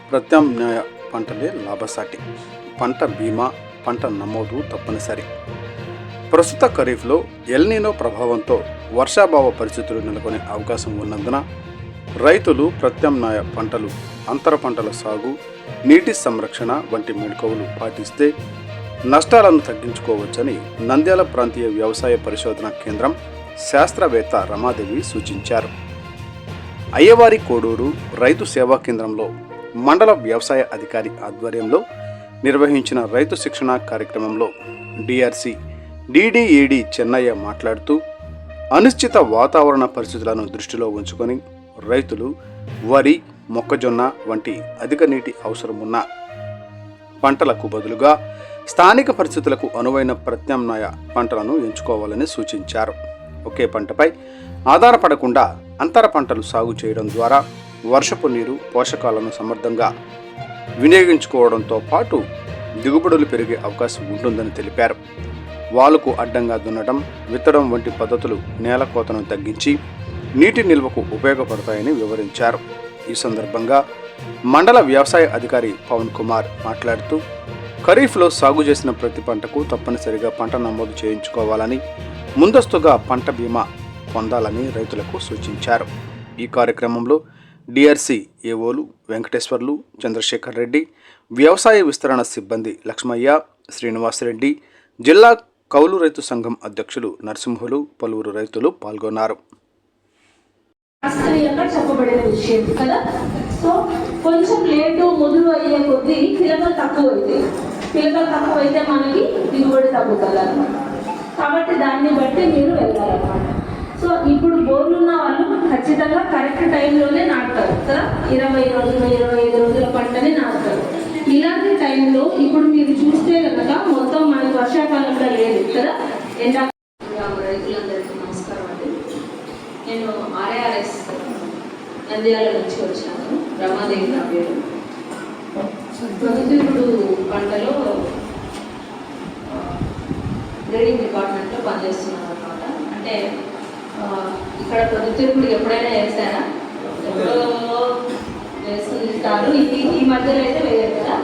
ప్రత్యామ్నాయ పంటలే లాభసాటి. పంట బీమా, పంట నమోదు తప్పనిసరి. ప్రస్తుత ఖరీఫ్లో ఎల్నినో ప్రభావంతో వర్షాభావ పరిస్థితులు నెలకొనే అవకాశం ఉన్నందున రైతులు ప్రత్యామ్నాయ పంటలు, అంతర పంటల సాగు, నీటి సంరక్షణ వంటి మెళకువలు పాటిస్తే నష్టాలను తగ్గించుకోవచ్చని నంద్యాల ప్రాంతీయ వ్యవసాయ పరిశోధన కేంద్రం శాస్త్రవేత్త రమాదేవి సూచించారు. అయ్యవారి కోడూరు రైతు సేవా కేంద్రంలో మండల వ్యవసాయ అధికారి ఆధ్వర్యంలో నిర్వహించిన రైతు శిక్షణ కార్యక్రమంలో డిఆర్సి డిడిఏడి చెన్నయ్య మాట్లాడుతూ, అనిశ్చిత వాతావరణ పరిస్థితులను దృష్టిలో ఉంచుకొని రైతులు వరి, మొక్కజొన్న వంటి అధిక నీటి అవసరమున్న పంటలకు బదులుగా స్థానిక పరిస్థితులకు అనువైన ప్రత్యామ్నాయ పంటలను ఎంచుకోవాలని సూచించారు. ఒకే పంటపై ఆధారపడకుండా అంతర పంటలు సాగు చేయడం ద్వారా వర్షపు నీరు, పోషకాలను సమర్థంగా వినియోగించుకోవడంతో పాటు దిగుబడులు పెరిగే అవకాశం ఉంటుందని తెలిపారు. వాలుకు అడ్డంగా దున్నడం, విత్తడం వంటి పద్ధతులు నేల కోతను తగ్గించి నీటి నిల్వకు ఉపయోగపడతాయని వివరించారు. ఈ సందర్భంగా మండల వ్యవసాయ అధికారి పవన్ కుమార్ మాట్లాడుతూ, ఖరీఫ్లో సాగు చేసిన ప్రతి పంటకు తప్పనిసరిగా పంట నమోదు చేయించుకోవాలని, ముందస్తుగా పంట బీమా పొందాలని రైతులకు సూచించారు. ఈ కార్యక్రమంలో డిఆర్సి ఏఓలు వెంకటేశ్వర్లు, చంద్రశేఖర్ రెడ్డి, వ్యవసాయ విస్తరణ సిబ్బంది లక్ష్మయ్య, శ్రీనివాసరెడ్డి, జిల్లా కౌలు రైతు సంఘం అధ్యక్షులు నరసింహులు, పలువురు రైతులు పాల్గొన్నారు. చెప్పబడిన విషయం కదా. సో కొంచెం లేటు ముదురు అయ్యే కొద్దీ పిల్లలు తక్కువైతే మనకి దిగుబడి తగ్గుతుంది అనమాట. కాబట్టి దాన్ని బట్టి మీరు వెళ్ళాలన్నమాట. సో ఇప్పుడు బోర్లు ఉన్న వాళ్ళు ఖచ్చితంగా కరెక్ట్ టైంలోనే నాటుతారు కదా. 20 రోజులు, 25 రోజుల పంటని నాటుతారు. ఇలాంటి టైంలో ఇప్పుడు మీరు చూస్తే కనుక మొత్తం మనకి వర్షాకాలంలో లేదు కదా. రైతులందరికీ నమస్కారం అండి. నేను ఆర్ఐఆర్ఎస్ నంద్యాల నుంచి వచ్చాను. రమాదేవి నా పేరు. ప్రొద్దుతిరుగుడు పంటలో గ్రేడింగ్ డిపార్ట్మెంట్లో పనిచేస్తున్నాను అనమాట. అంటే ఇక్కడ ప్రొద్దుతిరుగుడు ఎప్పుడైనా వేసారా? ఎప్పుడో వేస్తారు. ఈ మధ్యలో అయితే వేయరు కదా,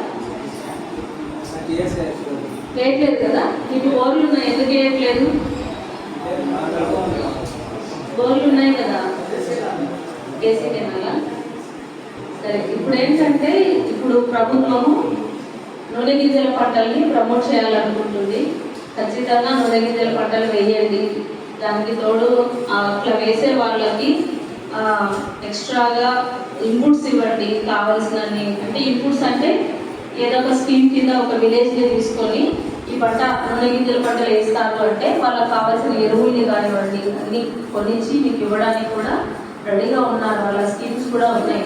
వేయట్లేదు కదా. ఇటు బోర్లు ఉన్నాయి, ఎందుకు వేయట్లేదు? బోర్లు ఉన్నాయి కదా, కేసీకేనాలా? సరే, ఇప్పుడు ఏంటంటే ఇప్పుడు ప్రభుత్వము నూనె గింజల పంటల్ని ప్రమోట్ చేయాలనుకుంటుంది. ఖచ్చితంగా నూనె గింజల పంటలు వేయండి. దానికి తోడు అట్లా వేసే వాళ్ళకి ఎక్స్ట్రాగా ఇన్పుట్స్ ఇవ్వండి కావాల్సినన్ని. అంటే ఇన్పుట్స్ అంటే ఏదో ఒక స్కీమ్ కింద ఒక విలేజ్ని తీసుకొని ఈ పంట నూనె గింజల పంటలు వేస్తారు అంటే వాళ్ళకి కావాల్సిన ఎరువుల్ని కానివ్వండి అన్ని కొనిచ్చి మీకు ఇవ్వడానికి కూడా రెడీగా ఉన్నారు. వాళ్ళ స్కీమ్స్ కూడా ఉన్నాయి.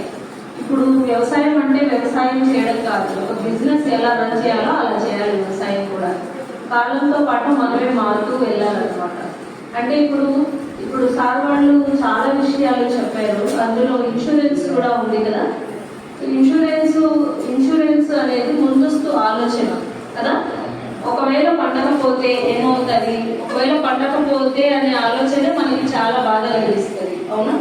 ఇప్పుడు వ్యవసాయం అంటే వ్యవసాయం చేయడం కాదు, ఒక బిజినెస్ ఎలా రన్ చేయాలో అలా చేయాలి. వ్యవసాయం కూడా కాలంతో పాటు మనమే మారుతూ వెళ్ళాలన్నమాట. అంటే ఇప్పుడు సార్ వాళ్ళు చాలా విషయాలు చెప్పారు. అందులో ఇన్సూరెన్స్ కూడా ఉంది కదా. ఇన్సూరెన్స్ అనేది ముందస్తు ఆలోచన కదా. ఒకవేళ పండకపోతే ఏమవుతుంది, ఒకవేళ పండకపోతే అనే ఆలోచన మనకి చాలా బాధ కలిగిస్తుంది, అవునా?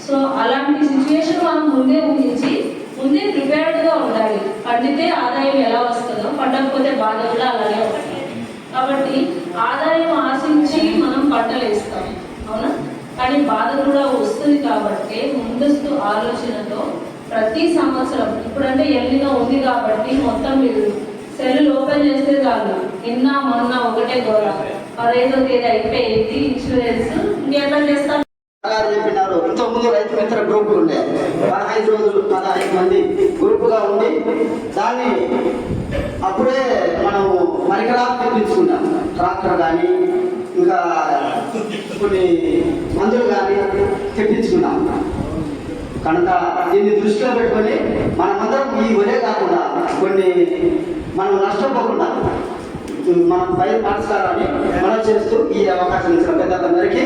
సో అలాంటి సిచ్యువేషన్ మనం ముందే ఊహించి ముందే ప్రిపేర్డ్గా ఉండాలి. పండితే ఆదాయం ఎలా వస్తుందో పండకపోతే బాధ కూడా అలాగే ఉంటుంది. కాబట్టి ఆదాయం ఆశించి మనం పంటలు వేస్తాం, అవునా? కానీ బాధ కూడా వస్తుంది. కాబట్టి ముందస్తు ఆలోచనతో ప్రతి సంవత్సరం, ఇప్పుడంటే ఎల్లినో ఉంది కాబట్టి మొత్తం మీరు సెల్లు ఓపెన్ చేస్తే చాలు, నిన్న మొన్న ఒకటే గోడ, 15వ తేదీ అయిపోయింది ఇన్సూరెన్స్, ఇంకెట్లా చేస్తాం చెప్పినారు. ఇంతకుముందు రైతు మిత్ర గ్రూపులు ఉండే 15 రోజులు 15 మంది గ్రూపుగా ఉండి దాన్ని అప్పుడే మనం పరికరాలు తెప్పించుకున్నాం. ట్రాక్టర్ కానీ ఇంకా కొన్ని మందులు కానీ తెప్పించుకున్నాం. కనుక దీన్ని దృష్టిలో పెట్టుకొని మనమందరం ఈ ఒరే కాకుండా కొన్ని మనం నష్టపోకుండా మనం పైన పాఠశాలని మనం చేస్తూ ఈ అవకాశం ఇచ్చిన పెద్దలందరికీ